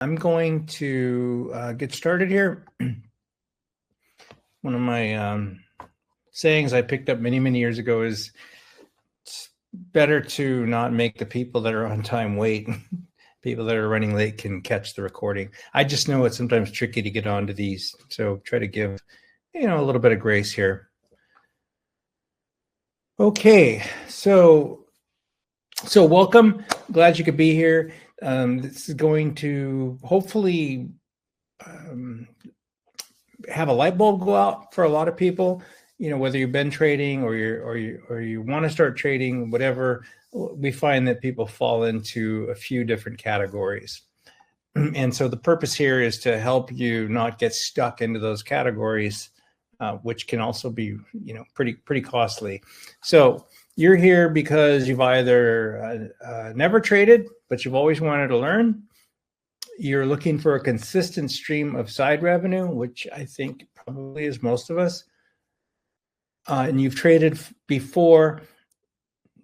I'm going to get started here. One of my sayings I picked up many years ago is it's better to not make the people that are on time wait. People that are running late can catch the recording. I just know it's sometimes tricky to get onto these, so try to give a little bit of grace here. Okay, so welcome. Glad you could be here. This is going to hopefully have a light bulb go out for a lot of people. Whether you've been trading or you want to start trading, whatever. We find that people fall into a few different categories, and so the purpose here is to help you not get stuck into those categories, which can also be pretty costly. So you're here because you've either never traded, but you've always wanted to learn. You're looking for a consistent stream of side revenue, which I think probably is most of us. And you've traded before,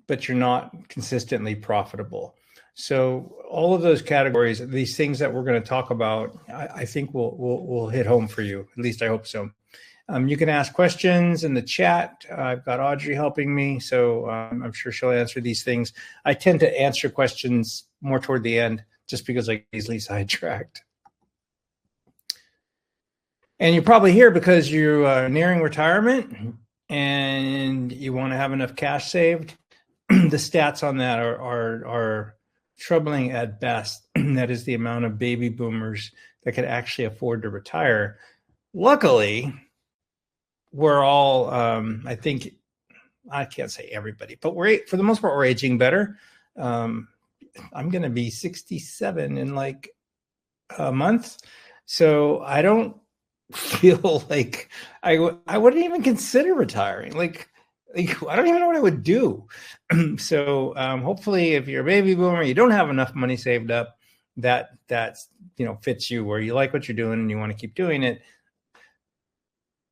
but you're not consistently profitable. So all of those categories, these things that we're going to talk about, I think will hit home for you. At least I hope so. You can ask questions in the chat. I've got Audrey helping me, so I'm sure she'll answer these things. I tend to answer questions more toward the end just because I get easily sidetracked. And you're probably here because you're nearing retirement and you want to have enough cash saved. The stats on that are troubling at best. That is the amount of baby boomers that could actually afford to retire. Luckily, we're all, I think, I can't say everybody, but for the most part, we're aging better. I'm going to be 67 in like a month. So I don't feel like I wouldn't even consider retiring. Like I don't even know what I would do. So hopefully if you're a baby boomer, you don't have enough money saved up, that's fits you, where you like what you're doing and you want to keep doing it.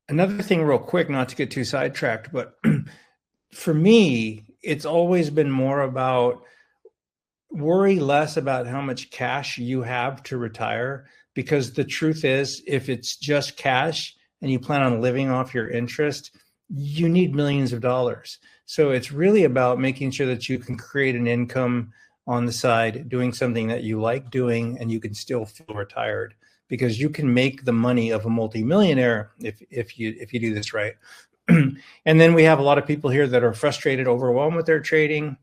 Another thing real quick, not to get too sidetracked, but for me, it's always been more about worry less about how much cash you have to retire, because the truth is, if it's just cash and you plan on living off your interest, you need millions of dollars. So it's really about making sure that you can create an income on the side, doing something that you like doing, and you can still feel retired, because you can make the money of a multimillionaire if you do this right. And then we have a lot of people here that are frustrated, overwhelmed with their trading.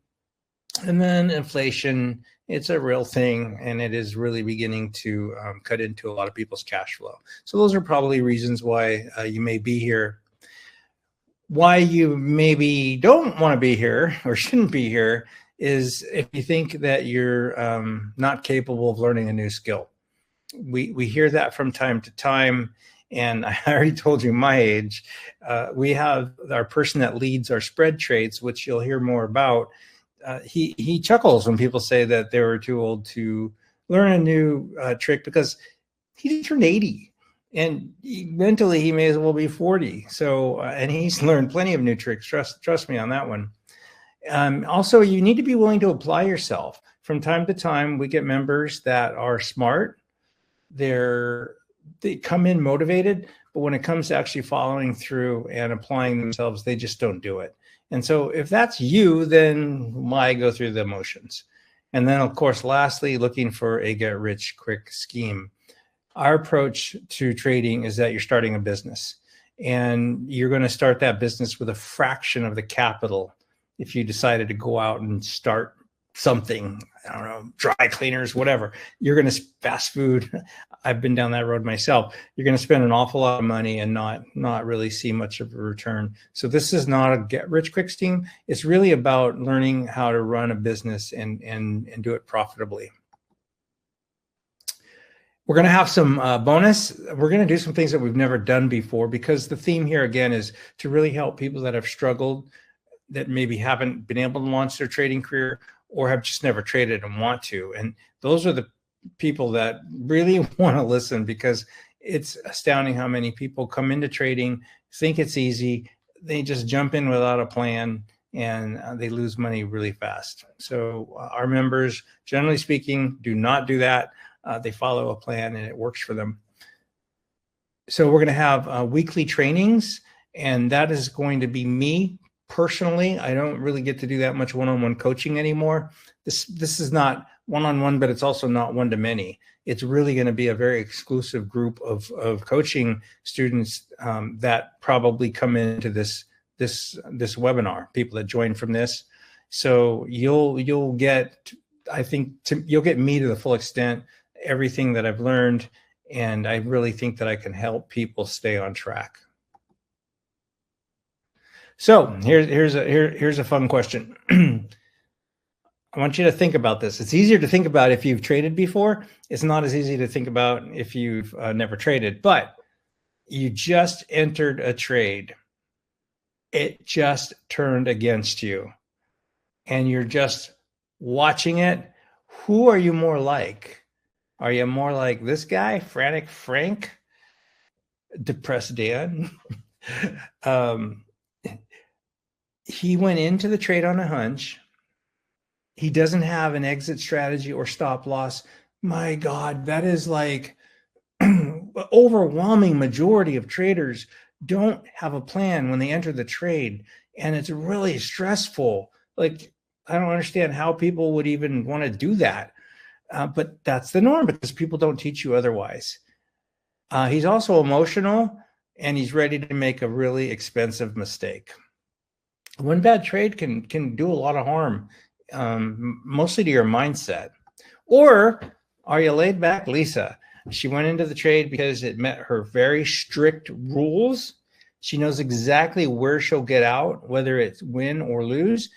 And then inflation, it's a real thing, and it is really beginning to cut into a lot of people's cash flow. So those are probably reasons why you may be here. Why you maybe don't want to be here or shouldn't be here is if you think that you're not capable of learning a new skill. We hear that from time to time, and I already told you my age. We have our person that leads our spread trades, which you'll hear more about. He chuckles when people say that they were too old to learn a new trick, because he turned 80, and mentally he may as well be 40. So, and he's learned plenty of new tricks. Trust me on that one. Also, you need to be willing to apply yourself. From time to time, we get members that are smart. They come in motivated, but when it comes to actually following through and applying themselves, they just don't do it. And so if that's you, then why go through the motions? And then, of course, lastly, looking for a get-rich-quick scheme. Our approach to trading is that you're starting a business, and you're going to start that business with a fraction of the capital. If you decided to go out and start something, I don't know, dry cleaners, whatever, you're going to fast food. I've been down that road myself. You're going to spend an awful lot of money and not really see much of a return. So this is not a get rich quick scheme. It's really about learning how to run a business and do it profitably. We're going to have some bonus. We're going to do some things that we've never done before, because the theme here again is to really help people that have struggled, that maybe haven't been able to launch their trading career, or have just never traded and want to. And those are the people that really want to listen, because it's astounding how many people come into trading, think it's easy, they just jump in without a plan, and they lose money really fast. So our members, generally speaking, do not do that. they follow a plan and it works for them. So we're going to have weekly trainings, and that is going to be me personally. I don't really get to do that much one-on-one coaching anymore. This is not one-on-one, but it's also not one-to-many. It's really going to be a very exclusive group of coaching students that probably come into this webinar, people that join from this. So you'll get, I think, you'll get me to the full extent, everything that I've learned, and I really think that I can help people stay on track. So here's a fun question. I want you to think about this. It's easier to think about if you've traded before. It's not as easy to think about if you've never traded, but you just entered a trade. It just turned against you, and you're just watching it. Who are you more like? Are you more like this guy, Frantic Frank, Depressed Dan? He went into the trade on a hunch. He doesn't have an exit strategy or stop loss. My God, that is like overwhelming majority of traders don't have a plan when they enter the trade, and it's really stressful. Like, I don't understand how people would even want to do that. But that's the norm because people don't teach you otherwise. He's also emotional, and he's ready to make a really expensive mistake. One bad trade can do a lot of harm, mostly to your mindset. Or are you laid back, Lisa? She went into the trade because it met her very strict rules. She knows exactly where she'll get out, whether it's win or lose,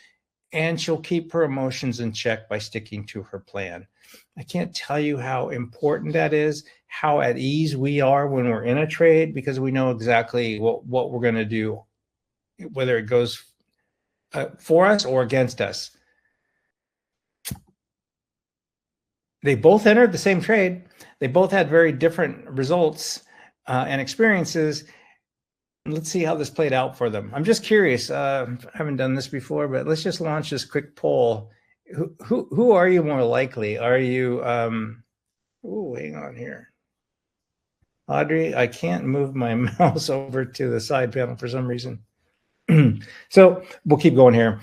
and she'll keep her emotions in check by sticking to her plan. I can't tell you how important that is, how at ease we are when we're in a trade, because we know exactly what we're going to do, whether it goes for us or against us. They both entered the same trade. They both had very different results and experiences. Let's see how this played out for them. I'm just curious. I haven't done this before, but let's just launch this quick poll. Who are you more likely? Are you, hang on here. Audrey, I can't move my mouse over to the side panel for some reason. So we'll keep going here.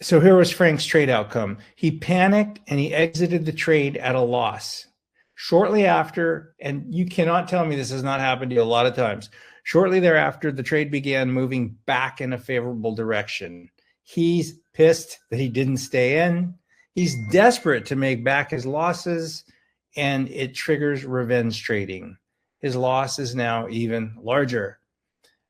So here was Frank's trade outcome. He panicked and he exited the trade at a loss. Shortly after, and you cannot tell me this has not happened to you a lot of times, shortly thereafter, the trade began moving back in a favorable direction. He's pissed that he didn't stay in. He's desperate to make back his losses, and it triggers revenge trading. His loss is now even larger.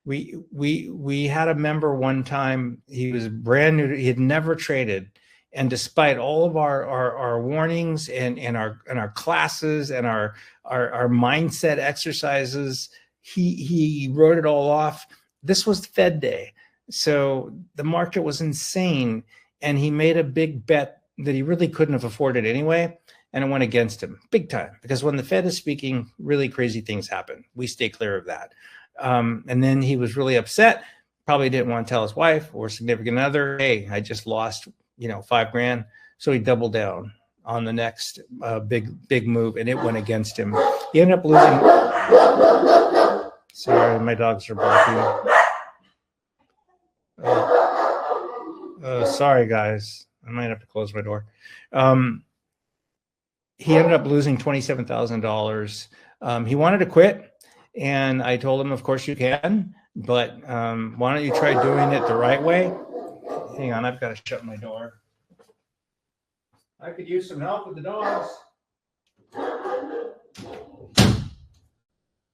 We had a member one time. He was brand new. He had never traded, and despite all of our warnings and our classes and our mindset exercises, he wrote it all off. This was Fed day, so the market was insane, and he made a big bet that he really couldn't have afforded anyway, and it went against him big time, because when the Fed is speaking, really crazy things happen. We stay clear of that. And then he was really upset, probably didn't want to tell his wife or significant other, hey, I just lost, $5,000. So he doubled down on the next big move, and it went against him. He ended up losing. Sorry, my dogs are barking. Sorry, guys. I might have to close my door. He ended up losing $27,000. He wanted to quit. And I told him, of course you can, but why don't you try doing it the right way? Hang on, I've got to shut my door. I could use some help with the dogs.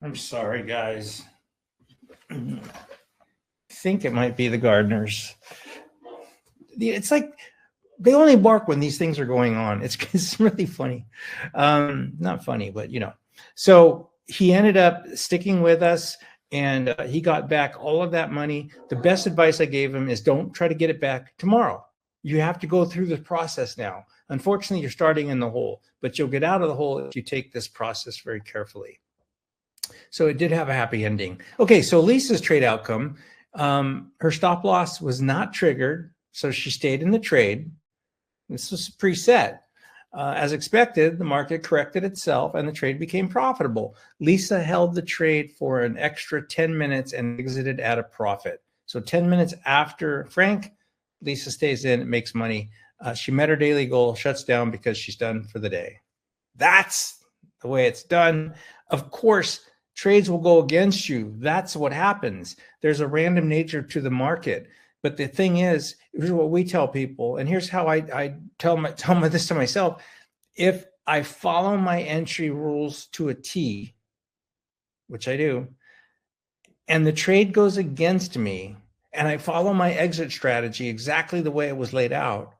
I'm sorry, guys. I think it might be the gardeners. It's like they only bark when these things are going on. It's really funny. Not funny, but So he ended up sticking with us, and he got back all of that money. The best advice I gave him is don't try to get it back tomorrow. You have to go through the process now. Unfortunately, you're starting in the hole, but you'll get out of the hole if you take this process very carefully. So it did have a happy ending. Okay, so Lisa's trade outcome, her stop loss was not triggered, so she stayed in the trade. This was preset. As expected, the market corrected itself and the trade became profitable. Lisa held the trade for an extra 10 minutes and exited at a profit. So 10 minutes after Frank, Lisa stays in, makes money. She met her daily goal, shuts down because she's done for the day. That's the way it's done. Of course, trades will go against you. That's what happens. There's a random nature to the market. But the thing is, here's what we tell people, and here's how I tell this to myself. If I follow my entry rules to a T, which I do, and the trade goes against me, and I follow my exit strategy exactly the way it was laid out,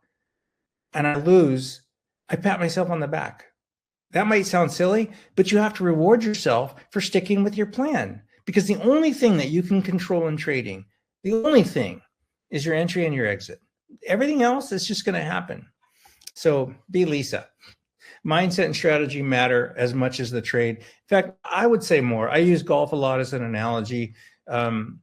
and I lose, I pat myself on the back. That might sound silly, but you have to reward yourself for sticking with your plan, because the only thing that you can control in trading, the only thing, is your entry and your exit. Everything else is just going to happen. So be Lisa. Mindset and strategy matter as much as the trade. In fact, I would say more. I use golf a lot as an analogy, probably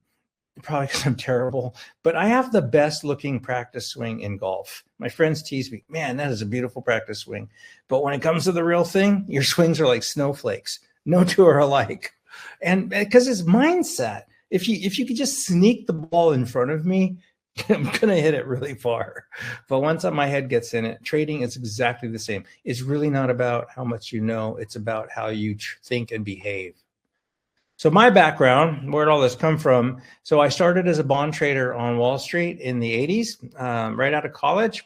because I'm terrible, but I have the best looking practice swing in golf. My friends tease me, man, that is a beautiful practice swing. But when it comes to the real thing, your swings are like snowflakes. No two are alike. And because it's mindset. If you could just sneak the ball in front of me, I'm going to hit it really far. But once my head gets in it, trading is exactly the same. It's really not about how much you know. It's about how you think and behave. So my background, where did all this come from? So I started as a bond trader on Wall Street in the 80s, right out of college.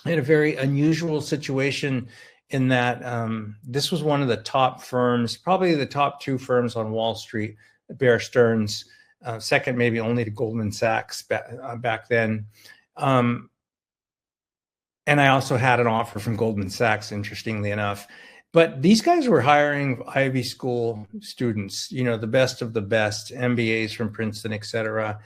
I had a very unusual situation in that this was one of the top firms, probably the top two firms on Wall Street, Bear Stearns, second maybe only to Goldman Sachs back then. And I also had an offer from Goldman Sachs, interestingly enough. But these guys were hiring Ivy School students, the best of the best, MBAs from Princeton, et cetera.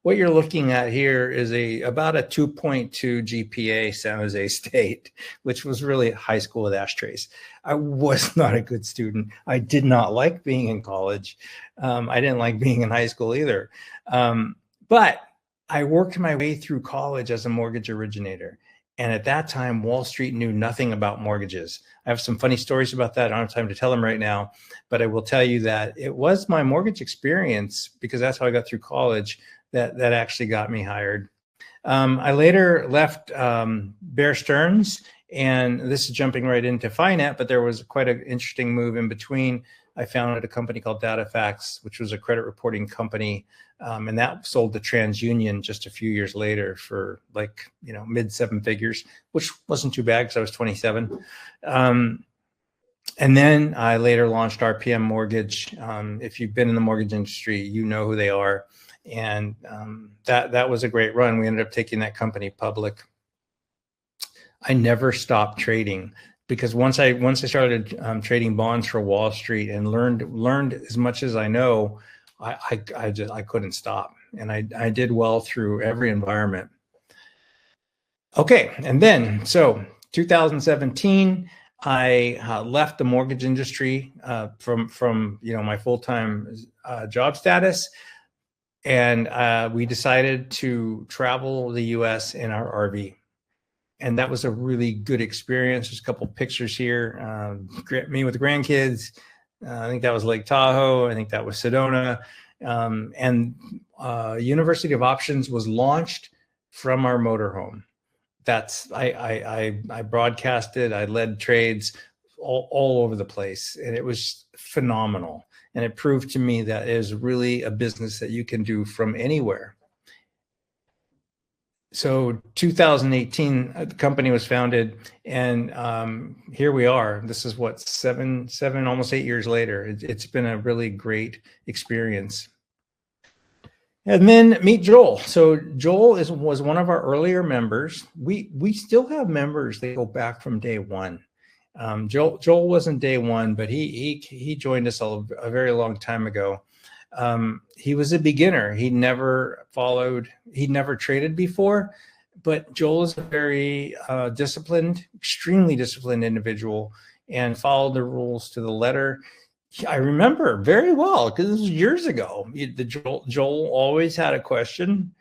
What you're looking at here is about a 2.2 GPA San Jose State, which was really high school with ashtrays. I was not a good student. I did not like being in college. I didn't like being in high school either. But I worked my way through college as a mortgage originator. And at that time, Wall Street knew nothing about mortgages. I have some funny stories about that. I don't have time to tell them right now, but I will tell you that it was my mortgage experience, because that's how I got through college, that actually got me hired. I later left Bear Stearns, and this is jumping right into Finet, but there was quite an interesting move in between. I founded a company called DataFax, which was a credit reporting company, and that sold to TransUnion just a few years later for mid seven figures, which wasn't too bad because I was 27. And then I later launched RPM Mortgage. If you've been in the mortgage industry, you know who they are, and that was a great run. We ended up taking that company public. I never stopped trading, because once I started trading bonds for Wall Street and learned as much as I know, I couldn't stop, and I did well through every environment. Okay, and then so 2017, I left the mortgage industry from my full-time job status, and we decided to travel the U.S. in our RV. And that was a really good experience. There's a couple pictures here. Me with the grandkids. I think that was Lake Tahoe. I think that was Sedona. And University of Options was launched from our motorhome. I broadcasted. I led trades all over the place, and it was phenomenal. And it proved to me that it is really a business that you can do from anywhere. So 2018, the company was founded, and here we are. This is what, seven, almost 8 years later. It's been a really great experience. And then meet Joel. So Joel was one of our earlier members. We still have members that go back from day one. Joel wasn't day one, but he joined us a very long time ago. He was a beginner. He'd never traded before, but Joel is a very extremely disciplined individual, and followed the rules to the letter. I remember very well, because this was years ago. Joel always had a question,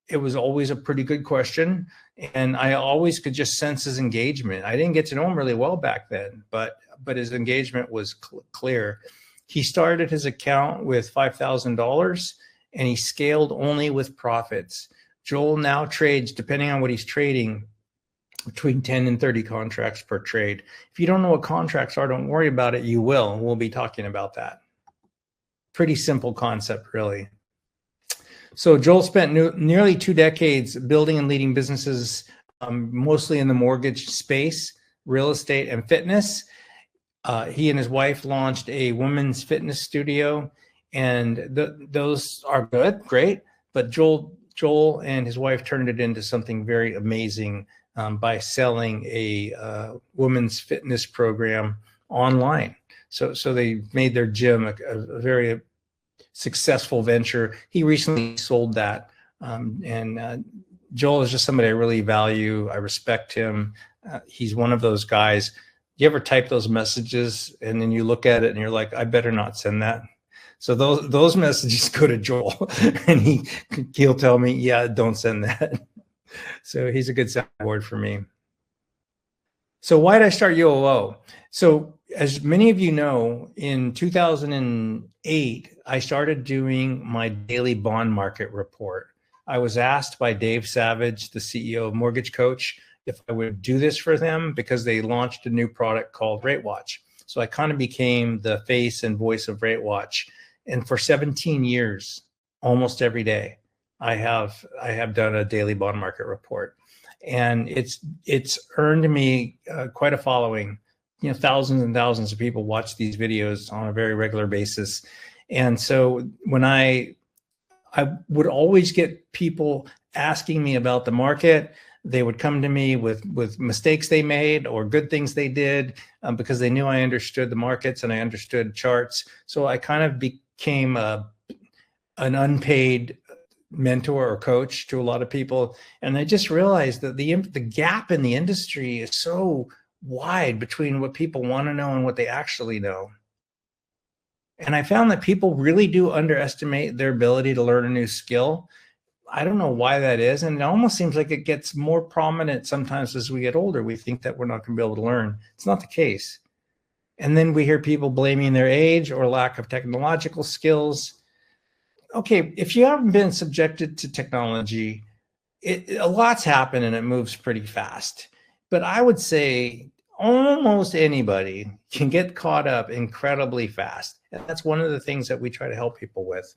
it was always a pretty good question. And I always could just sense his engagement. I didn't get to know him really well back then, but his engagement was clear. He started his account with $5,000 and he scaled only with profits. Joel now trades, depending on what he's trading, between 10 and 30 contracts per trade. If you don't know what contracts are, don't worry about it. You will. And we'll be talking about that. Pretty simple concept, really. So Joel spent nearly 2 decades building and leading businesses, mostly in the mortgage space, real estate, and fitness. He and his wife launched a women's fitness studio, and those are good, great. But Joel and his wife turned it into something very amazing by selling a women's fitness program online. So they made their gym a very successful venture. He recently sold that. Joel is just somebody I really value. I respect him. He's one of those guys. You ever type those messages and then you look at it and you're like, I better not send that. So those messages go to Joel and he'll tell me, yeah, don't send that. So he's a good soundboard for me. So why did I start UOO? So as many of you know, in 2008, I started doing my daily bond market report. I was asked by Dave Savage, the CEO of Mortgage Coach, if I would do this for them because they launched a new product called RateWatch. So I kind of became the face and voice of RateWatch. And for 17 years, almost every day, I have done a daily bond market report. And it's earned me quite a following. You know, thousands and thousands of people watch these videos on a very regular basis. And so when I would always get people asking me about the market, they would come to me with mistakes they made or good things they did because they knew I understood the markets and I understood charts. So I kind of became an unpaid mentor or coach to a lot of people. And I just realized that the gap in the industry is so wide between what people want to know and what they actually know. And I found that people really do underestimate their ability to learn a new skill. I don't know why that is. And it almost seems like it gets more prominent sometimes as we get older. We think that we're not going to be able to learn. It's not the case. And then we hear people blaming their age or lack of technological skills. Okay, if you haven't been subjected to technology, a lot's happened and it moves pretty fast. But I would say almost anybody can get caught up incredibly fast. And that's one of the things that we try to help people with.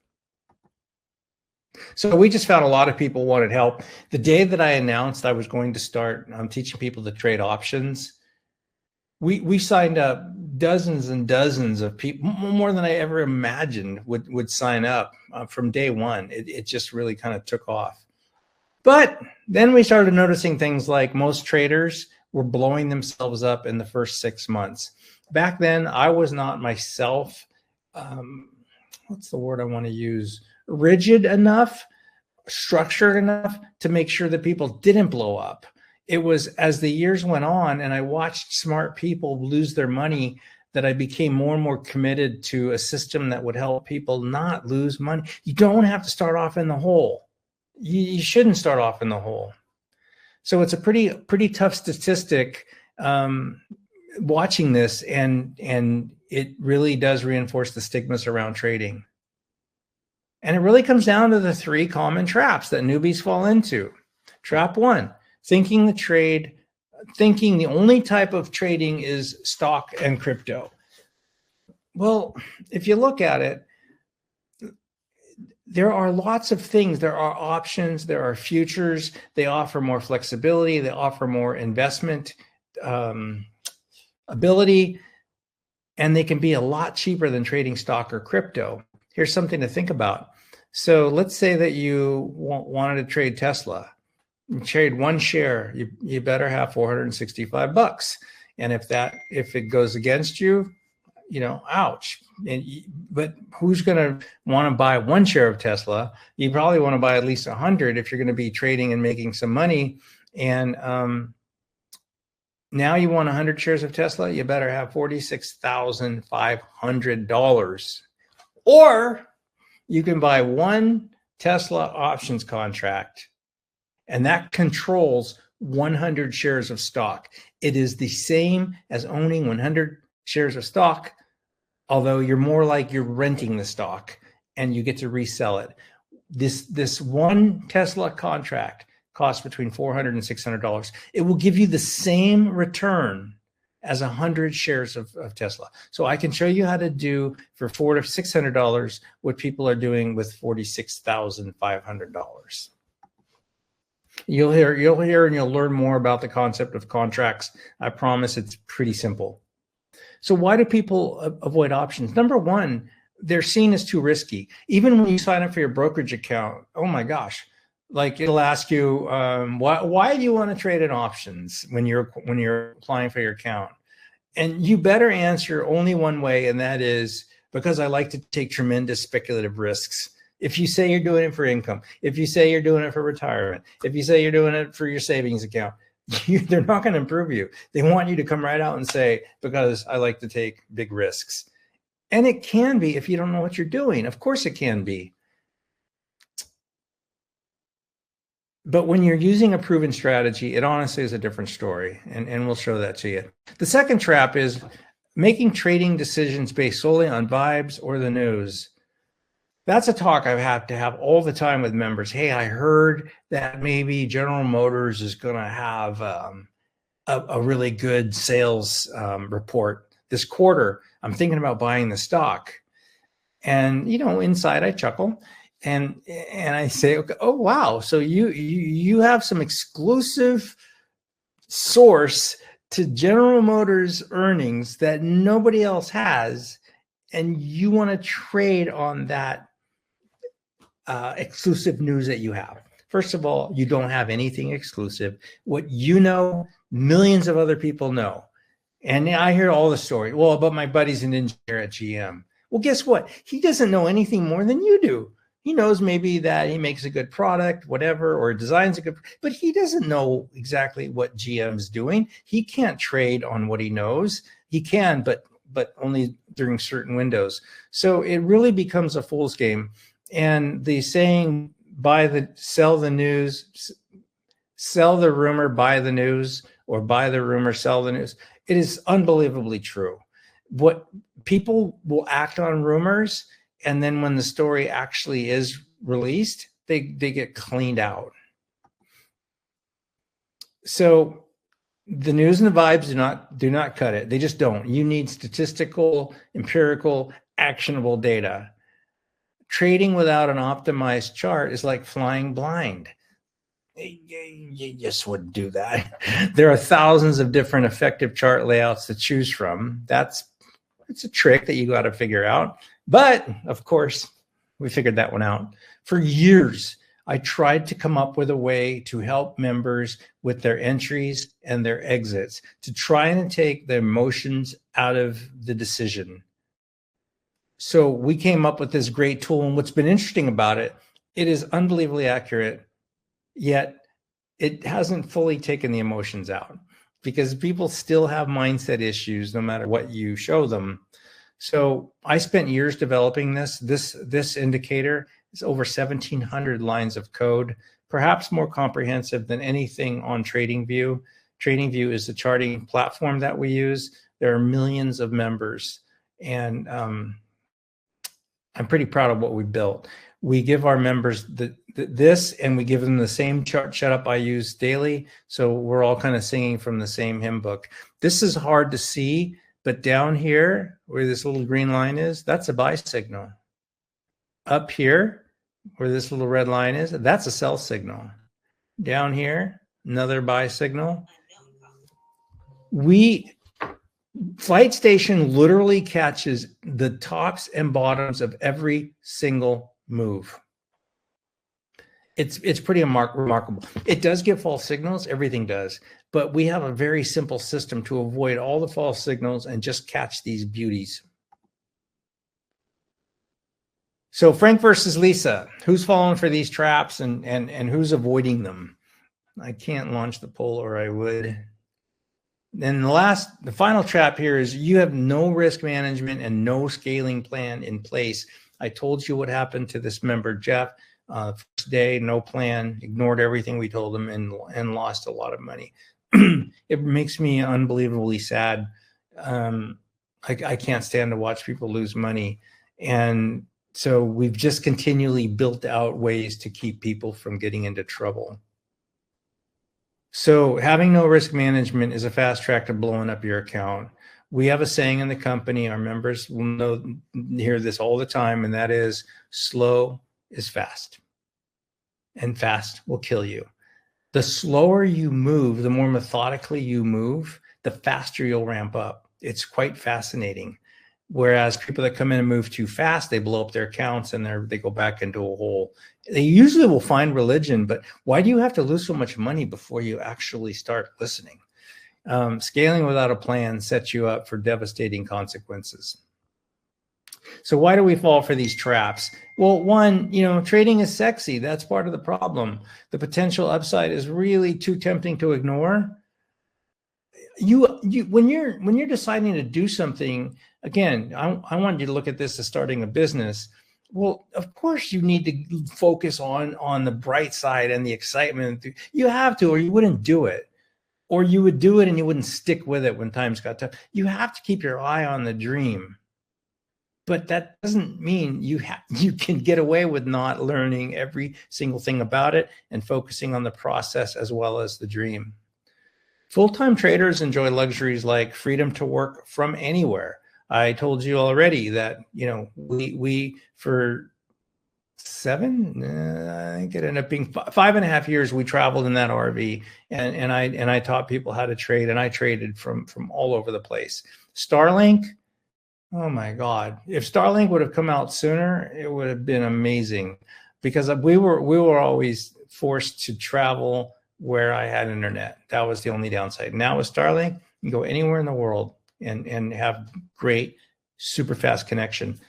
So we just found a lot of people wanted help. The day that I announced I was going to start teaching people to trade options, we signed up dozens and dozens of people, more than I ever imagined would sign up from day one. It just really kind of took off. But then we started noticing things like most traders were blowing themselves up in the first 6 months. Back then, I was not myself, what's the word I want to use? Rigid enough, structured enough to make sure that people didn't blow up. It was as the years went on and I watched smart people lose their money that I became more and more committed to a system that would help people not lose money. You don't have to start off in the hole. You shouldn't start off in the hole. So it's a pretty tough statistic watching this, and it really does reinforce the stigmas around trading. And it really comes down to the 3 common traps that newbies fall into. Trap 1, thinking the only type of trading is stock and crypto. Well, if you look at it, there are lots of things. There are options, there are futures. They offer more flexibility. They offer more investment ability, and they can be a lot cheaper than trading stock or crypto. Here's something to think about. So let's say that you wanted to trade Tesla. You trade one share, you better have $465. And if it goes against you, ouch. But who's going to want to buy 1 share of Tesla? You probably want to buy at least 100 if you're going to be trading and making some money. And now you want 100 shares of Tesla, you better have $46,500. Or you can buy 1 Tesla options contract and that controls 100 shares of stock. It is the same as owning 100 shares of stock, although you're more like you're renting the stock and you get to resell it. This one Tesla contract costs between $400 and $600. It will give you the same return as 100 shares of Tesla. So I can show you how to do for $400 to $600 what people are doing with $46,500. You'll hear and you'll learn more about the concept of contracts. I promise it's pretty simple. So why do people avoid options? Number one, they're seen as too risky. Even when you sign up for your brokerage account, oh my gosh, like it'll ask you, why do you want to trade in options when you're applying for your account? And you better answer only one way, and that is because I like to take tremendous speculative risks. If you say you're doing it for income, if you say you're doing it for retirement, if you say you're doing it for your savings account, they're not going to improve you. They want you to come right out and say, because I like to take big risks. And it can be if you don't know what you're doing. Of course it can be. But when you're using a proven strategy, it honestly is a different story. And we'll show that to you. The second trap is making trading decisions based solely on vibes or the news. That's a talk I've had to have all the time with members. Hey, I heard that maybe General Motors is going to have a really good sales report this quarter. I'm thinking about buying the stock. And, inside I chuckle and I say, okay, oh, wow. So you have some exclusive source to General Motors earnings that nobody else has. And you want to trade on that exclusive news that you have. First of all, you don't have anything exclusive. What you know, millions of other people know. And I hear all the story. Well, but my buddy's an engineer at GM. Well, guess what? He doesn't know anything more than you do. He knows maybe that he makes a good product, whatever, or designs a good, but he doesn't know exactly what GM's doing. He can't trade on what he knows. He can, but only during certain windows. So it really becomes a fool's game. And the saying, sell the news, sell the rumor, buy the news, or buy the rumor, sell the news. It is unbelievably true. What people will act on rumors, and then when the story actually is released, they get cleaned out. So the news and the vibes do not cut it. They just don't. You need statistical, empirical, actionable data. Trading without an optimized chart is like flying blind. You just wouldn't do that. There are thousands of different effective chart layouts to choose from. It's a trick that you got to figure out. But of course, we figured that one out. For years, I tried to come up with a way to help members with their entries and their exits, to try and take the emotions out of the decision. So we came up with this great tool. And what's been interesting about it, it is unbelievably accurate, yet it hasn't fully taken the emotions out because people still have mindset issues no matter what you show them. So I spent years developing this indicator. It's over 1,700 lines of code, perhaps more comprehensive than anything on TradingView. TradingView is the charting platform that we use. There are millions of members, and I'm pretty proud of what we built. We give our members this, and we give them the same chart setup I use daily. So we're all kind of singing from the same hymn book. This is hard to see, but down here where this little green line is, that's a buy signal. Up here where this little red line is, that's a sell signal. Down here, another buy signal. FlightStation literally catches the tops and bottoms of every single move. It's pretty remarkable. It does give false signals, everything does, but we have a very simple system to avoid all the false signals and just catch these beauties. So Frank versus Lisa, who's falling for these traps and who's avoiding them? I can't launch the poll, or I would. And the final trap here is you have no risk management and no scaling plan in place. I told you what happened to this member, Jeff. First day, no plan, ignored everything we told them, and lost a lot of money. It makes me unbelievably sad. I can't stand to watch people lose money. And so we've just continually built out ways to keep people from getting into trouble. So having no risk management is a fast track to blowing up your account. We have a saying in the company, our members will hear this all the time, and that is, slow is fast, and fast will kill you. The slower you move, the more methodically you move, the faster you'll ramp up. It's quite fascinating. Whereas people that come in and move too fast, they blow up their accounts and they go back into a hole. They usually will find religion, but why do you have to lose so much money before you actually start listening? Scaling without a plan sets you up for devastating consequences. So why do we fall for these traps? Well, one, trading is sexy. That's part of the problem. The potential upside is really too tempting to ignore. When you're deciding to do something, again, I want you to look at this as starting a business. Well, of course you need to focus on the bright side and the excitement. You have to, or you wouldn't do it. Or you would do it and you wouldn't stick with it when times got tough. You have to keep your eye on the dream. But that doesn't mean you can get away with not learning every single thing about it and focusing on the process as well as the dream. Full-time traders enjoy luxuries like freedom to work from anywhere. I told you already that, we for I think it ended up being 5.5 years, we traveled in that RV, and I taught people how to trade, and I traded from all over the place. Starlink, oh my God. If Starlink would have come out sooner, it would have been amazing, because we were always forced to travel where I had internet. That was the only downside. Now with Starlink, you can go anywhere in the world and have great, super fast connection.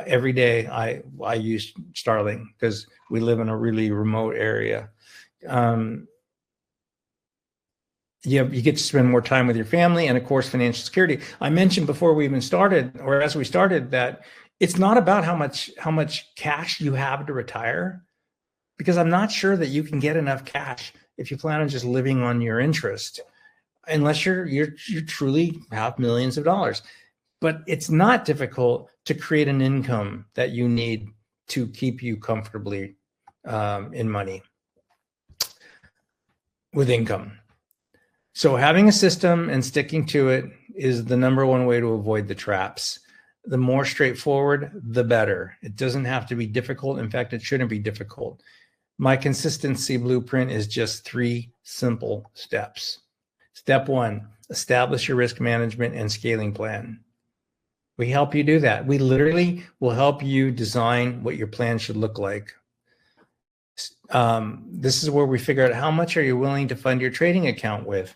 Every day I use Starlink because we live in a really remote area. You get to spend more time with your family, and of course, financial security. I mentioned before we even started, or as we started, that it's not about how much cash you have to retire, because I'm not sure that you can get enough cash if you plan on just living on your interest, unless you truly have millions of dollars. But it's not difficult to create an income that you need to keep you comfortably in money with income. So having a system and sticking to it is the number one way to avoid the traps. The more straightforward, the better. It doesn't have to be difficult. In fact, it shouldn't be difficult. My consistency blueprint is just 3 simple steps. Step 1, establish your risk management and scaling plan. We help you do that. We literally will help you design what your plan should look like. This is where we figure out how much are you willing to fund your trading account with.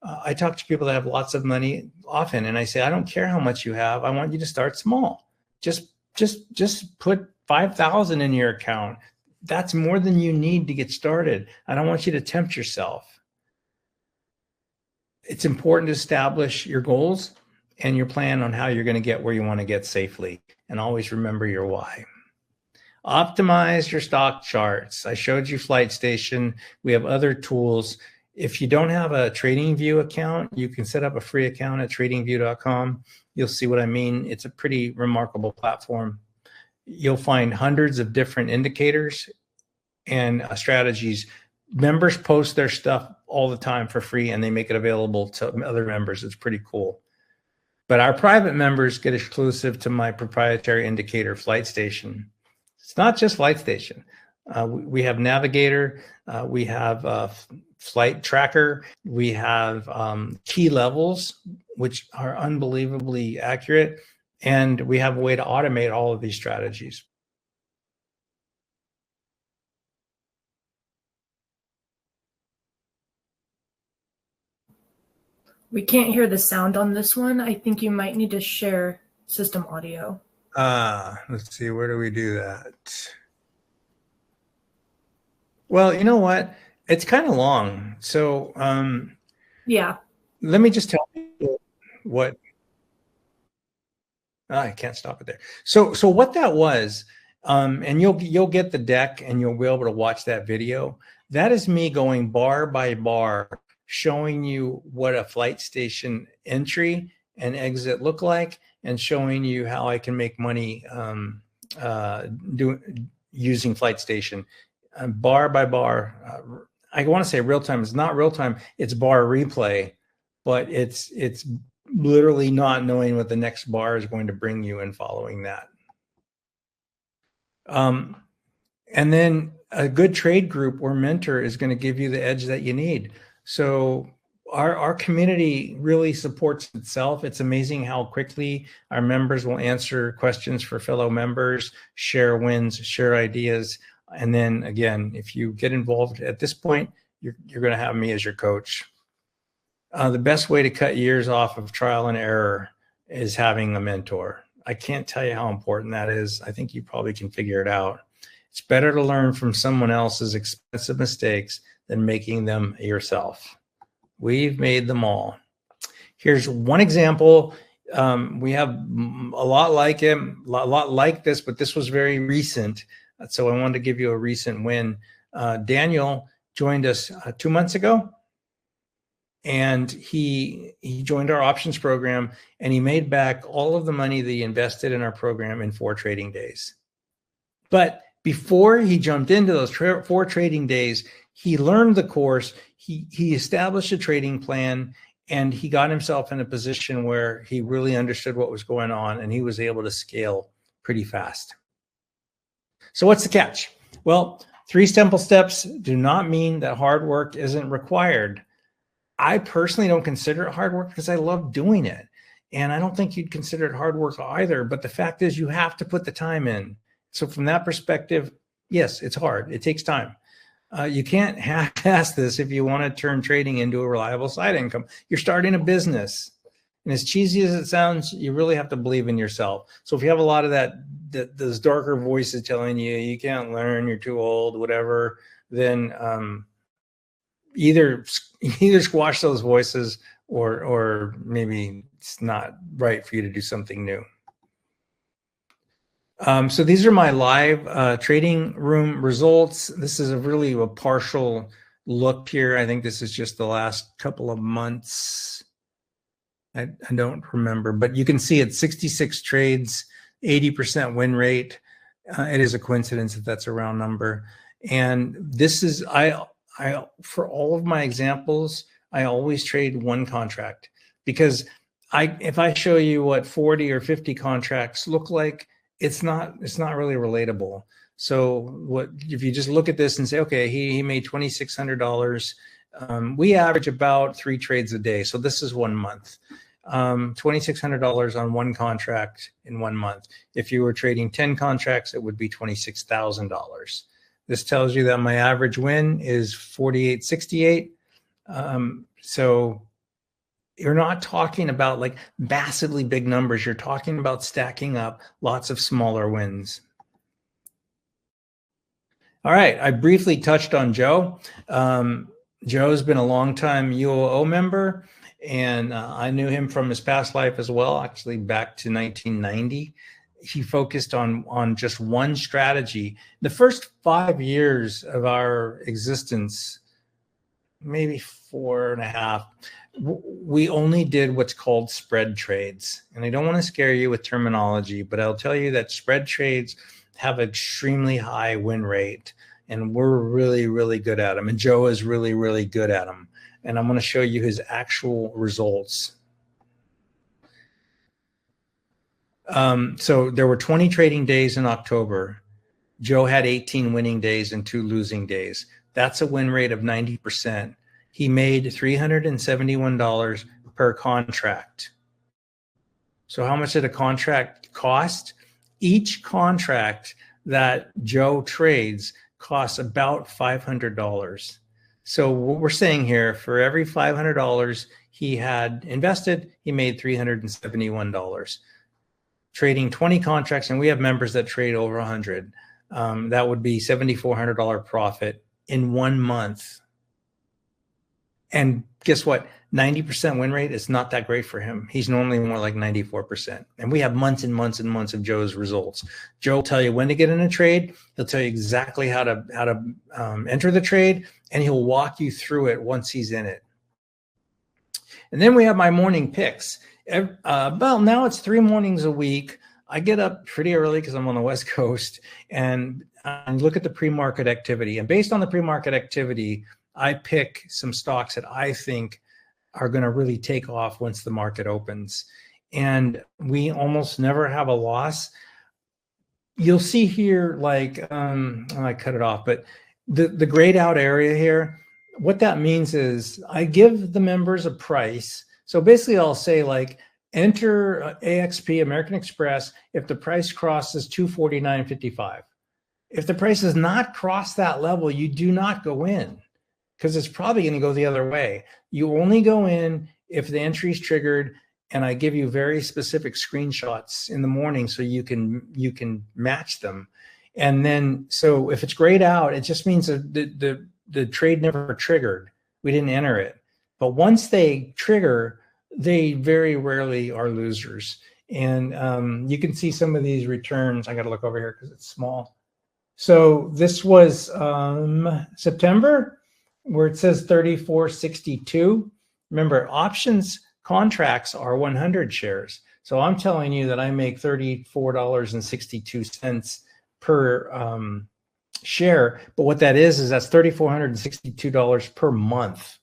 I talk to people that have lots of money often, and I say, I don't care how much you have. I want you to start small. Just put 5,000 in your account. That's more than you need to get started. I don't want you to tempt yourself. It's important to establish your goals and your plan on how you're going to get where you want to get safely. And always remember your why. Optimize your stock charts. I showed you FlightStation. We have other tools. If you don't have a TradingView account, you can set up a free account at tradingview.com. You'll see what I mean. It's a pretty remarkable platform. You'll find hundreds of different indicators and strategies. Members post their stuff all the time for free, and they make it available to other members. It's pretty cool. But our private members get exclusive to my proprietary indicator, FlightStation. It's not just FlightStation. We have Navigator, we have Flight Tracker, we have key levels, which are unbelievably accurate, and we have a way to automate all of these strategies. We can't hear the sound on this one. I think you might need to share system audio. Let's see, where do we do that? Well, you know what? It's kind of long. So yeah. Let me just tell you what I can't stop it there. So what that was, And you'll get the deck and you'll be able to watch that video. That is me going bar by bar, showing you what a flight station entry and exit look like, and showing you how I can make money using Flight Station, bar by bar. I want to say real time. It's not real time. It's bar replay, but it's literally not knowing what the next bar is going to bring you and following that. And then a good trade group or mentor is going to give you the edge that you need. So our community really supports itself. It's amazing how quickly our members will answer questions for fellow members, share wins, share ideas. And then again, if you get involved at this point, you're going to have me as your coach. The best way to cut years off of trial and error is having a mentor. I can't tell you how important that is. I think you probably can figure it out. It's better to learn from someone else's expensive mistakes than making them yourself. We've made them all. Here's one example. We have a lot like him, a lot like this, but this was very recent. So I wanted to give you a recent win. Daniel joined us 2 months ago, and he joined our options program, and he made back all of the money that he invested in our program in 4 trading days. But before he jumped into those 4 trading days, he learned the course, he established a trading plan, and he got himself in a position where he really understood what was going on, and he was able to scale pretty fast. So what's the catch? Well, 3 simple steps do not mean that hard work isn't required. I personally don't consider it hard work because I love doing it. And I don't think you'd consider it hard work either. But the fact is you have to put the time in. So from that perspective, yes, it's hard. It takes time. You can't half-ass this if you want to turn trading into a reliable side income. You're starting a business. And as cheesy as it sounds, you really have to believe in yourself. So if you have a lot of those darker voices telling you, you can't learn, you're too old, whatever, then either squash those voices or maybe it's not right for you to do something new. So these are my live trading room results. This is really a partial look here. I think this is just the last couple of months. I don't remember, but you can see it's 66 trades, 80% win rate. It is a coincidence that that's a round number. And this is, I for all of my examples, I always trade 1 contract, because if I show you what 40 or 50 contracts look like, it's not really relatable. So if you just look at this and say, okay, he made $2,600. We average about 3 trades a day. So this is 1 month. $2,600 on 1 contract in 1 month. If you were trading 10 contracts, it would be $26,000. This tells you that my average win is 48.68. So you're not talking about like massively big numbers. You're talking about stacking up lots of smaller wins. All right, I briefly touched on Joe. Joe's been a longtime UOO member, and I knew him from his past life as well, actually back to 1990. He focused on just one strategy. The first 5 years of our existence, maybe 4.5, we only did what's called spread trades. And I don't want to scare you with terminology, but I'll tell you that spread trades have an extremely high win rate, and we're really, really good at them. And Joe is really, really good at them. And I'm going to show you his actual results. So there were 20 trading days in October. Joe had 18 winning days and 2 losing days. That's a win rate of 90%. He made $371 per contract. So how much did a contract cost? Each contract that Joe trades costs about $500. So what we're saying here, for every $500 he had invested, he made $371. Trading 20 contracts, and we have members that trade over 100. That would be $7,400 profit in 1 month. And guess what? 90% win rate is not that great for him. He's normally more like 94%. And we have months and months and months of Joe's results. Joe will tell you when to get in a trade. He'll tell you exactly how to enter the trade, and he'll walk you through it once he's in it. And then we have my morning picks. Well, now it's 3 mornings a week. I get up pretty early because I'm on the West Coast and look at the pre-market activity. And based on the pre-market activity, I pick some stocks that I think are going to really take off once the market opens. And we almost never have a loss. You'll see here, like, I cut it off, but the grayed out area here, what that means is I give the members a price. So basically I'll say, like, enter AXP, American Express, if the price crosses 249.55. If the price does not cross that level, you do not go in, because it's probably going to go the other way. You only go in if the entry is triggered, and I give you very specific screenshots in the morning so you can match them. And then, so if it's grayed out, it just means that the trade never triggered. We didn't enter it. But once they trigger, they very rarely are losers. And you can see some of these returns. I got to look over here because it's small. So this was September, where it says 34.62. Remember, options contracts are 100 shares. So I'm telling you that I make $34.62 per share. But what that is that's $3,462 per month.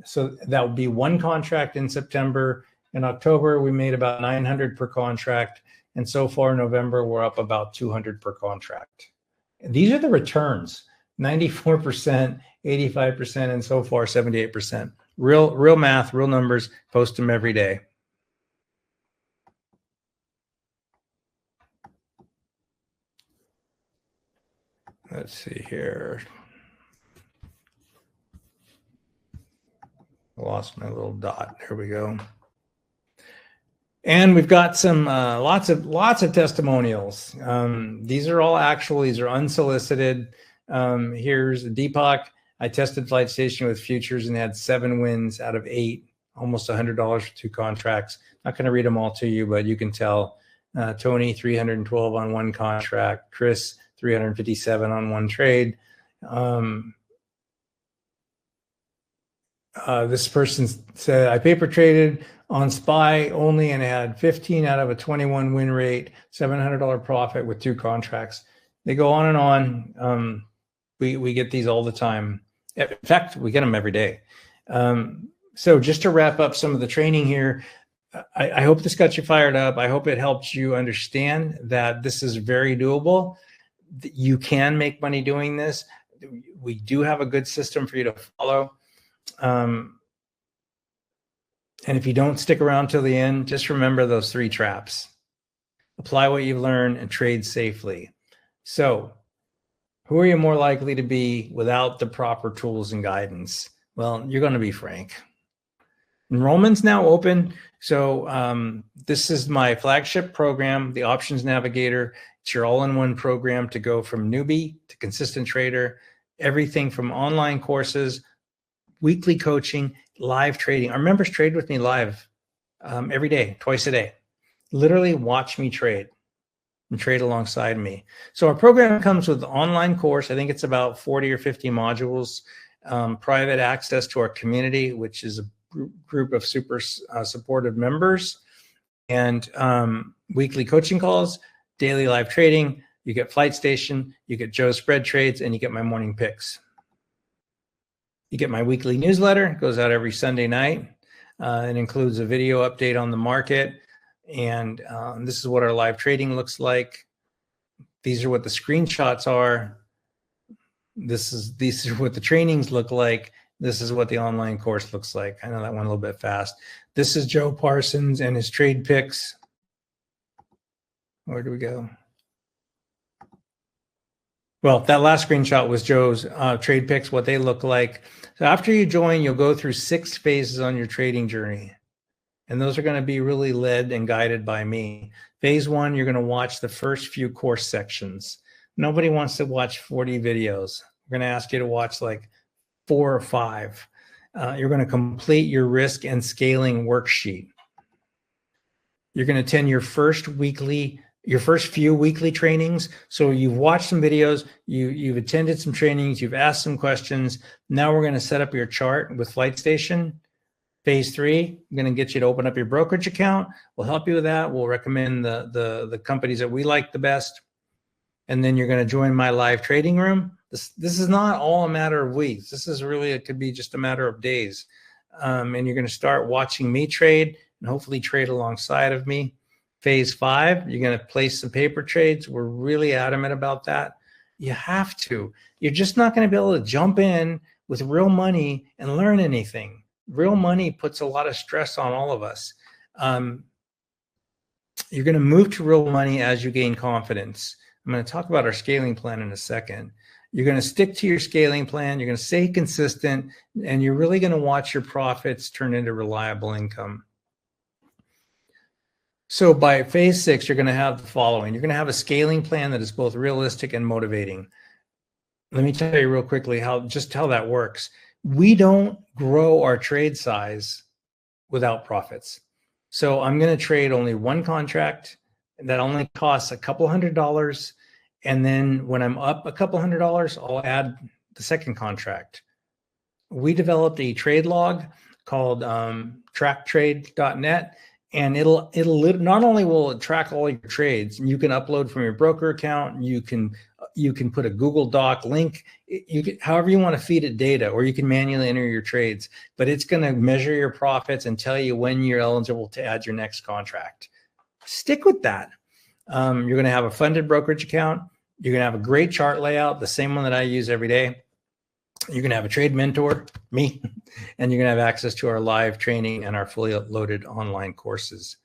So that would be one contract in September. In October, we made about 900 per contract. And so far in November, we're up about 200 per contract. And these are the returns, 94%, 85%, and so far 78%. Real math, real numbers, post them every day. Let's see here. I lost my little dot. There we go. And we've got some lots of testimonials. These are all actual. These are unsolicited. Here's Deepak. I tested FlightStation with futures and had 7 wins out of 8, almost $100 for 2 contracts. Not going to read them all to you, but you can tell. Tony, 312 on 1 contract. Chris, 357 on 1 trade. This person said, I paper traded on SPY only and had 15 out of a 21 win rate, $700 profit with 2 contracts. They go on and on. We get these all the time. In fact, we get them every day. So just to wrap up some of the training here, I hope this got you fired up. I hope it helped you understand that this is very doable. You can make money doing this. We do have a good system for you to follow. And if you don't stick around till the end, just remember those 3 traps. Apply what you've learned and trade safely. So who are you more likely to be without the proper tools and guidance? Well, you're going to be Frank. Enrollment's now open. So this is my flagship program, the Options Navigator. It's your all-in-one program to go from newbie to consistent trader, everything from online courses, weekly coaching, live trading. Our members trade with me live every day, twice a day. Literally watch me trade and trade alongside me. So our program comes with an online course. I think it's about 40 or 50 modules, private access to our community, which is a group of super supportive members, and weekly coaching calls, daily live trading. You get FlightStation, you get Joe's spread trades, and you get my morning picks. You get my weekly newsletter. It goes out every Sunday night. It includes a video update on the market. And this is what our live trading looks like. These are what the screenshots are. These are what the trainings look like. This is what the online course looks like. I know that went a little bit fast. This is Joe Parsons and his trade picks. Where do we go? Well, that last screenshot was Joe's trade picks, what they look like. So after you join, you'll go through 6 phases on your trading journey. And those are going to be really led and guided by me. Phase 1, you're going to watch the first few course sections. Nobody wants to watch 40 videos. We're going to ask you to watch like 4 or 5. You're going to complete your risk and scaling worksheet. You're going to attend your first few weekly trainings. So you've watched some videos, you've attended some trainings, you've asked some questions. Now we're going to set up your chart with FlightStation. Phase 3, I'm going to get you to open up your brokerage account. We'll help you with that. We'll recommend the companies that we like the best. And then you're going to join my live trading room. This is not all a matter of weeks. This is really, it could be just a matter of days. And you're going to start watching me trade and hopefully trade alongside of me. Phase 5, you're going to place some paper trades. We're really adamant about that. You have to. You're just not going to be able to jump in with real money and learn anything. Real money puts a lot of stress on all of us. You're going to move to real money as you gain confidence. I'm going to talk about our scaling plan in a second. You're going to stick to your scaling plan. You're going to stay consistent, and you're really going to watch your profits turn into reliable income. So by phase 6, you're going to have the following. You're going to have a scaling plan that is both realistic and motivating. Let me tell you real quickly how that works. We don't grow our trade size without profits. So I'm going to trade only one contract that only costs a couple $100. And then when I'm up a couple $100, I'll add the second contract. We developed a trade log called tracktrade.net. And it'll not only will it track all your trades, and you can upload from your broker account, you can put a Google Doc link, however you want to feed it data, or you can manually enter your trades, but it's going to measure your profits and tell you when you're eligible to add your next contract. Stick with that. You're going to have a funded brokerage account. You're going to have a great chart layout, the same one that I use every day. You're going to have a trade mentor, me, and you're going to have access to our live training and our fully loaded online courses.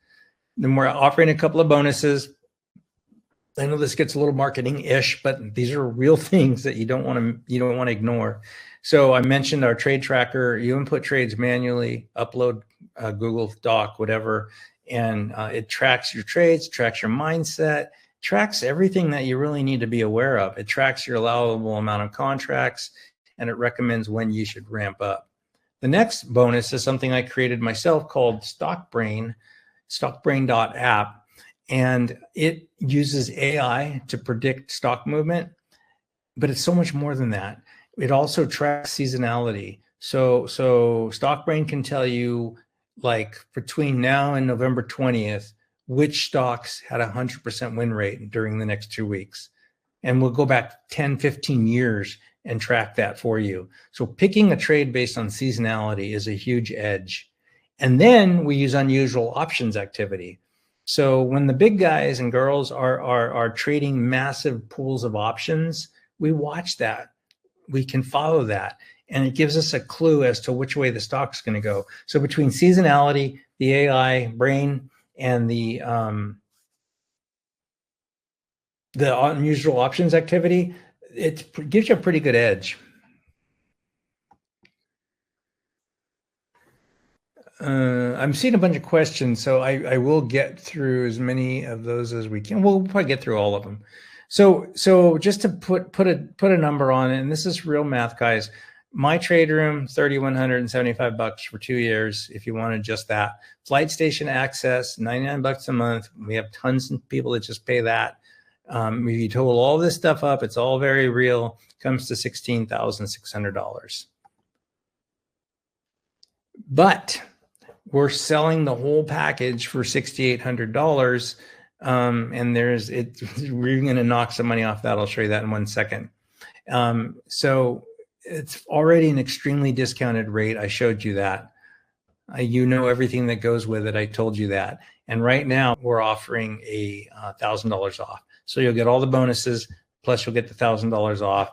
Then we're offering a couple of bonuses. I know this gets a little marketing-ish, but these are real things that you don't want to ignore. So I mentioned our trade tracker. You input trades manually, upload a Google Doc, whatever, and it tracks your trades, tracks your mindset, tracks everything that you really need to be aware of. It tracks your allowable amount of contracts, and it recommends when you should ramp up. The next bonus is something I created myself called StockBrain, stockbrain.app, and it uses AI to predict stock movement, but it's so much more than that. It also tracks seasonality. So StockBrain can tell you, like, between now and November 20th, which stocks had a 100% win rate during the next 2 weeks. And we'll go back 10, 15 years and track that for you. So picking a trade based on seasonality is a huge edge. And then we use unusual options activity. So when the big guys and girls are trading massive pools of options, we watch that. We can follow that. And it gives us a clue as to which way the stock's going to go. So between seasonality, the AI brain, and the unusual options activity, it gives you a pretty good edge. I'm seeing a bunch of questions, so I will get through as many of those as we can. We'll probably get through all of them. So just to put a number on it, and this is real math, guys. My trade room, $3,175 for 2 years, if you wanted just that. FlightStation access, $99 a month. We have tons of people that just pay that. If you total all this stuff up, it's all very real. Comes to $16,600. But we're selling the whole package for $6,800, and we're going to knock some money off that. I'll show you that in 1 second. So it's already an extremely discounted rate. I showed you that. You know everything that goes with it. I told you that. And right now we're offering a $1,000 off. So you'll get all the bonuses, plus you'll get the $1,000 off.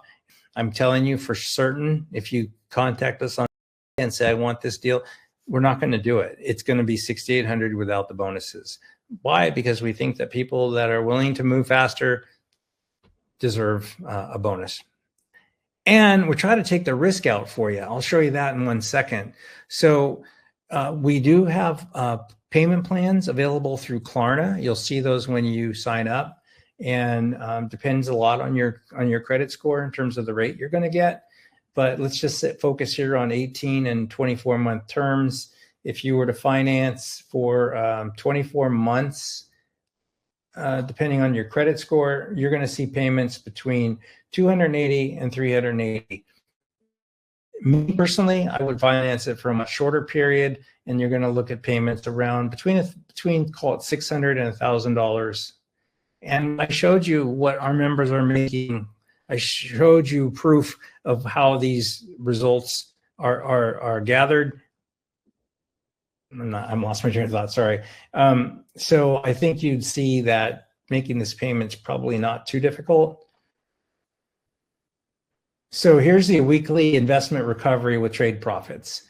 I'm telling you for certain, if you contact us on and say, I want this deal, we're not going to do it. It's going to be $6,800 without the bonuses. Why? Because we think that people that are willing to move faster deserve a bonus. And we're trying to take the risk out for you. I'll show you that in 1 second. So we do have payment plans available through Klarna. You'll see those when you sign up, and depends a lot on your credit score in terms of the rate you're going to get. but let's just focus here on 18 and 24-month terms. If you were to finance for 24 months, depending on your credit score, you're going to see payments between $280 and $380. Me personally, I would finance it for a much shorter period, and you're going to look at payments around between call it $600 and $1,000. And I showed you what our members are making. I showed you proof of how these results are gathered. I'm lost my train of thought. Sorry. So I think you'd see that making this payment's probably not too difficult. So here's the weekly investment recovery with trade profits.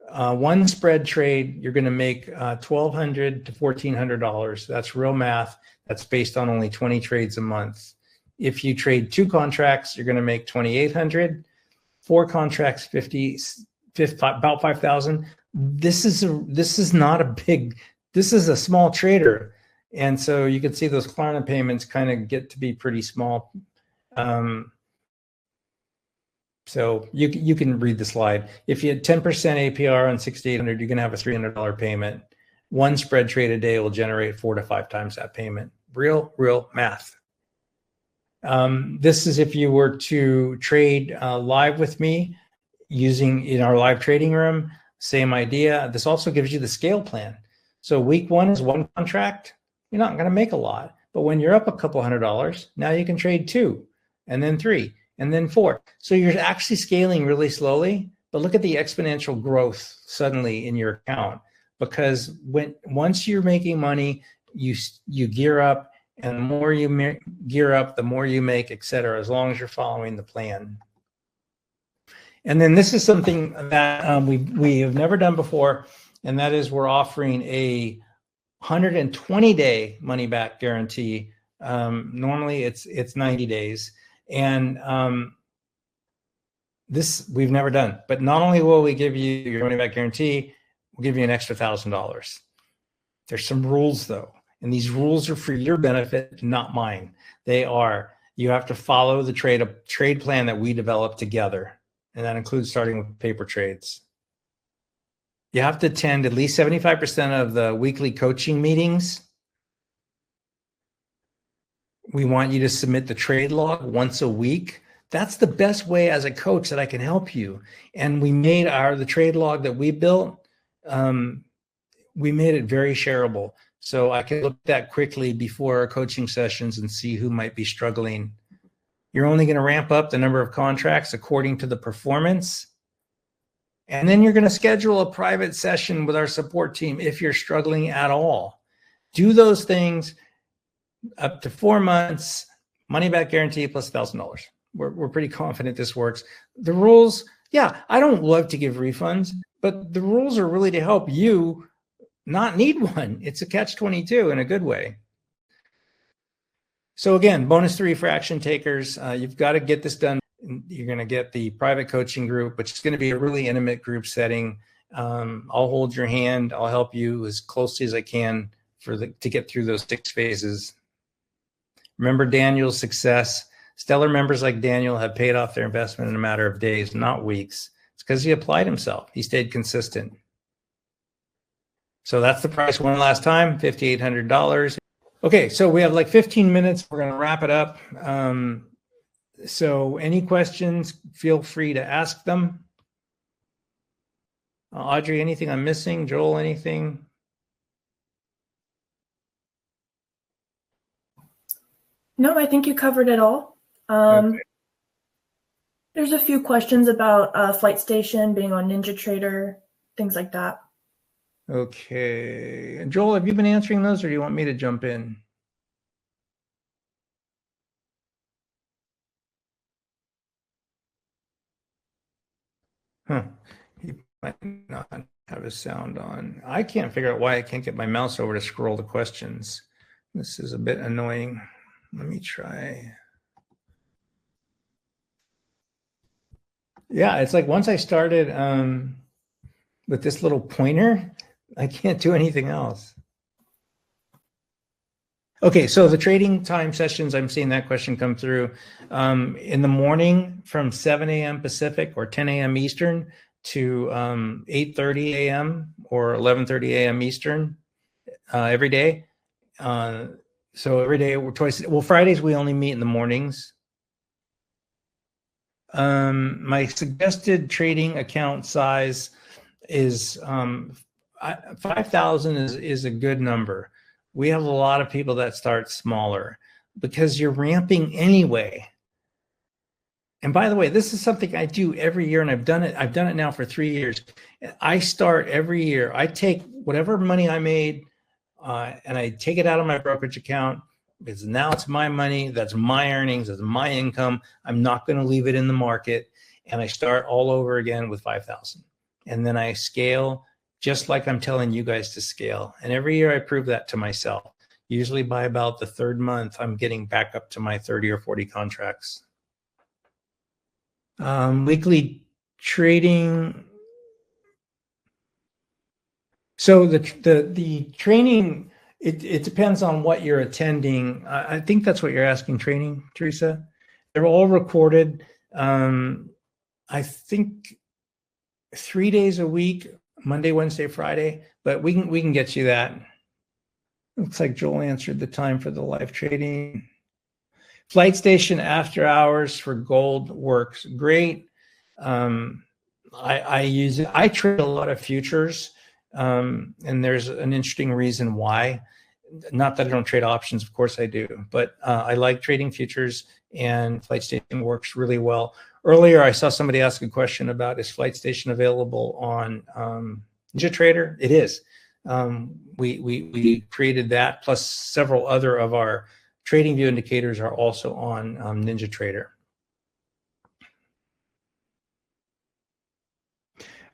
One spread trade, you're going to make $1,200 to $1,400. That's real math. That's based on only 20 trades a month. If you trade 2 contracts, you're going to make $2,800. 4 contracts, about $5,000. This is not a big. This is a small trader, and so you can see those Klarna payments kind of get to be pretty small. So you can read the slide. If you had 10% APR on 6,800, you're going to have a $300 payment. One spread trade a day will generate 4 to 5 times that payment. Real math. This is if you were to trade live with me using in our live trading room. Same idea. This also gives you the scale plan. So week 1 is 1 contract. You're not going to make a lot, but when you're up a couple $100, now you can trade 2, and then 3. And then 4. So you're actually scaling really slowly, but look at the exponential growth suddenly in your account, because once you're making money, you gear up, and the more you gear up, the more you make, et cetera, as long as you're following the plan. And then this is something that we have never done before, and that is we're offering a 120-day money back guarantee. Normally it's 90 days. And this we've never done. But not only will we give you your money back guarantee, we'll give you an extra $1,000. There's some rules though, and these rules are for your benefit, not mine. They are, you have to follow the trade plan that we developed together, and that includes starting with paper trades. You have to attend at least 75% of the weekly coaching meetings. We want you to submit the trade log once a week. That's the best way as a coach that I can help you. And we made the trade log that we built, we made it very shareable. So I can look at that quickly before our coaching sessions and see who might be struggling. You're only going to ramp up the number of contracts according to the performance. And then you're going to schedule a private session with our support team if you're struggling at all. Do those things. Up to 4 months, money back guarantee plus $1,000. We're pretty confident this works. The rules, yeah, I don't love to give refunds, but the rules are really to help you not need one. It's a catch-22 in a good way. So again, bonus 3 for action takers. You've got to get this done. You're going to get the private coaching group, which is going to be a really intimate group setting. I'll hold your hand. I'll help you as closely as I can to get through those 6 phases. Remember Daniel's success. Stellar members like Daniel have paid off their investment in a matter of days, not weeks. It's because he applied himself. He stayed consistent. So that's the price one last time, $5,800. Okay, so we have like 15 minutes. We're going to wrap it up. So any questions, feel free to ask them. Audrey, anything I'm missing? Joel, anything? No, I think you covered it all. Okay. There's a few questions about FlightStation being on NinjaTrader, things like that. Okay. And Joel, have you been answering those, or do you want me to jump in? He might not have his sound on. I can't figure out why I can't get my mouse over to scroll the questions. This is a bit annoying. Let me try. Yeah, it's like once I started with this little pointer, I can't do anything else. Okay, so the trading time sessions, I'm seeing that question come through. In the morning from 7 a.m. Pacific or 10 a.m. Eastern to 8:30 a.m. or 11:30 a.m. Eastern every day. So every day we're twice. Well, Fridays we only meet in the mornings. My suggested trading account size is 5,000 is a good number. We have a lot of people that start smaller because you're ramping anyway. And by the way, this is something I do every year, and I've done it now for 3 years. I start every year. I take whatever money I made and I take it out of my brokerage account because now it's my money. That's my earnings. That's my income. I'm not going to leave it in the market. And I start all over again with 5,000. And then I scale just like I'm telling you guys to scale. And every year I prove that to myself. Usually by about the third month, I'm getting back up to my 30 or 40 contracts. Weekly trading. So the training, it depends on what you're attending. I think that's what you're asking, training, Teresa. They're all recorded. I think 3 days a week, Monday, Wednesday, Friday, but we can get you that. Looks like Joel answered the time for the live trading. Flight Station after hours for gold works great. I use it. I trade a lot of futures, and there's an interesting reason why. Not that I don't trade options, of course I do, but I like trading futures, and Flight Station works really well. Earlier, I saw somebody ask a question about, is Flight Station available on NinjaTrader? It is. We created that, plus several other of our trading view indicators are also on NinjaTrader.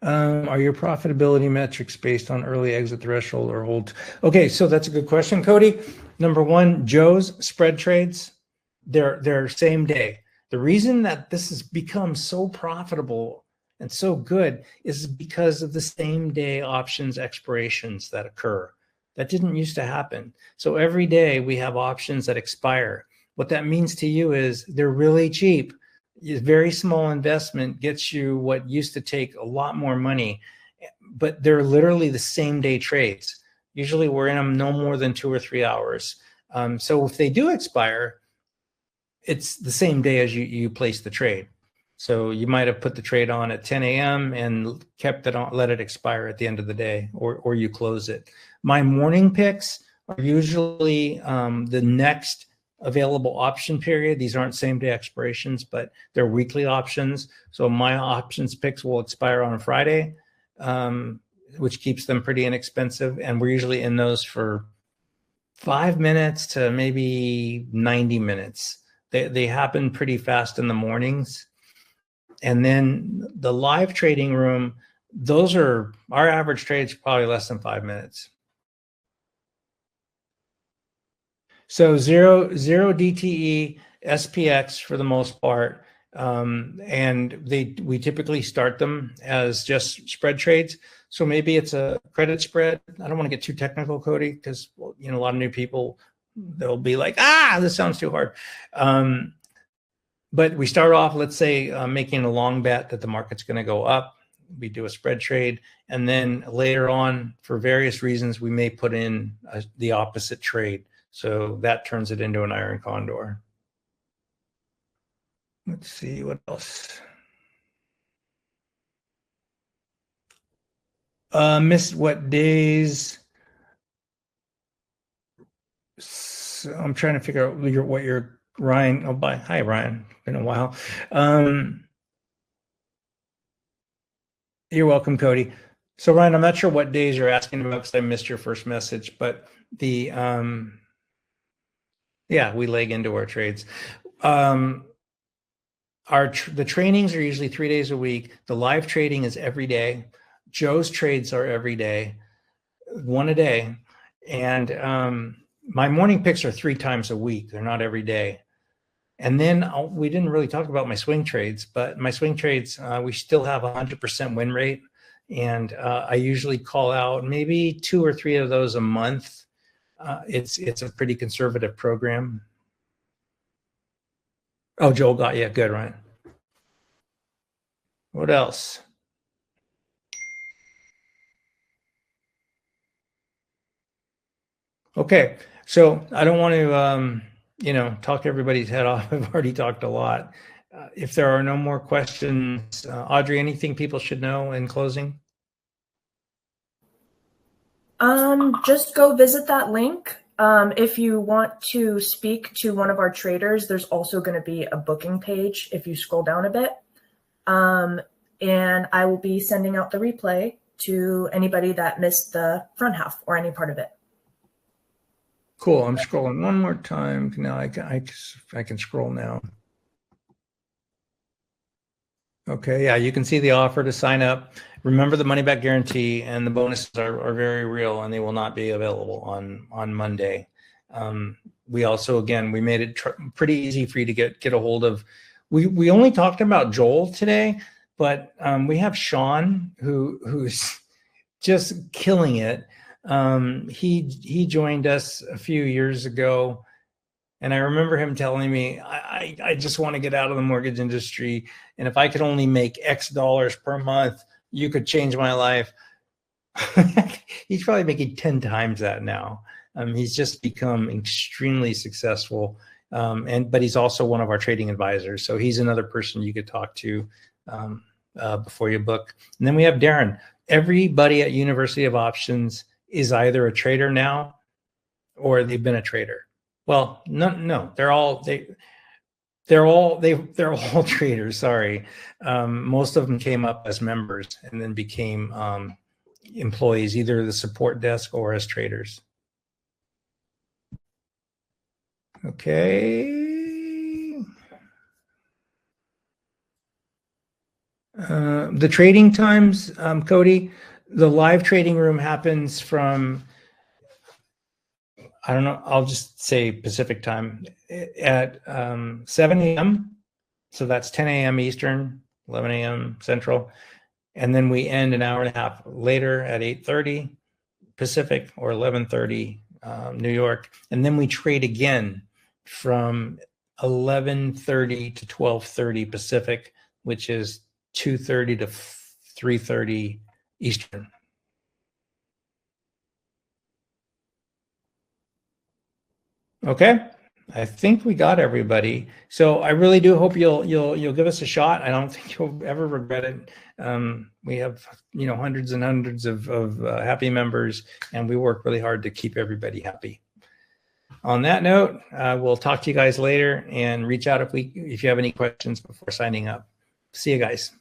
Are your profitability metrics based on early exit threshold or hold? Okay, so that's a good question, Cody. Number one, Joe's spread trades, they're same day. The reason that this has become so profitable and so good is because of the same day options expirations that occur. That didn't used to happen. So every day we have options that expire. What that means to you is they're really cheap. A very small investment gets you what used to take a lot more money, but they're literally the same day trades. Usually we're in them no more than 2 or 3 hours. So if they do expire, it's the same day as you place the trade. So you might have put the trade on at 10 a.m. and kept it on, let it expire at the end of the day, or you close it. My morning picks are usually the next available option period. These aren't same day expirations, but they're weekly options. So my options picks will expire on a Friday, which keeps them pretty inexpensive. And we're usually in those for 5 minutes to maybe 90 minutes. They happen pretty fast in the mornings. And then the live trading room, those are, our average trades probably less than 5 minutes. So zero DTE, SPX for the most part. And we typically start them as just spread trades. So maybe it's a credit spread. I don't want to get too technical, Cody, because a lot of new people, they'll be like, this sounds too hard. But we start off, let's say, making a long bet that the market's going to go up. We do a spread trade. And then later on, for various reasons, we may put in the opposite trade. So that turns it into an iron condor. Let's see what else. Missed what days? So I'm trying to figure out what your Ryan. Oh, bye. Hi, Ryan. Been a while. You're welcome, Cody. So Ryan, I'm not sure what days you're asking about because I missed your first message, but the we leg into our trades. The trainings are usually 3 days a week. The live trading is every day. Joe's trades are every day, one a day. And my morning picks are 3 times a week. They're not every day. And then we didn't really talk about my swing trades, but my swing trades, we still have 100% win rate. And I usually call out maybe 2 or 3 of those a month. it's a pretty conservative program. Oh, Joel got you. Good, Ryan. What else? Okay, so I don't want to, talk everybody's head off. I've already talked a lot. If there are no more questions, Audrey, anything people should know in closing? Just go visit that link. If you want to speak to one of our traders, there's also going to be a booking page if you scroll down a bit. And I will be sending out the replay to anybody that missed the front half or any part of it. Cool. I'm scrolling one more time. Now I can scroll now. Okay, yeah, you can see the offer to sign up. Remember the money back guarantee, and the bonuses are very real, and they will not be available on Monday. We also, again, we made it pretty easy for you to get a hold of. We only talked about Joel today, but we have Sean who's just killing it. He joined us a few years ago, and I remember him telling me, I just want to get out of the mortgage industry, and if I could only make X dollars per month, you could change my life. He's probably making 10 times that now. He's just become extremely successful, but he's also one of our trading advisors, so he's another person you could talk to before you book. And then we have Darren. Everybody at University of Options is either a trader now or they've been a trader. Well, no, they're all traders. Sorry, most of them came up as members and then became employees, either the support desk or as traders. Okay. The trading times, Cody, the live trading room happens from, I don't know, I'll just say Pacific time at 7 a.m. So that's 10 a.m. Eastern, 11 a.m. Central. And then we end an hour and a half later at 8:30 Pacific or 11:30 New York. And then we trade again from 11:30 to 12:30 Pacific, which is 2:30 to 3:30 Eastern. Okay, I think we got everybody. So I really do hope you'll give us a shot. I don't think you'll ever regret it. We have hundreds and hundreds of happy members, and we work really hard to keep everybody happy. On that note, we'll talk to you guys later, and reach out if you have any questions before signing up. See you guys.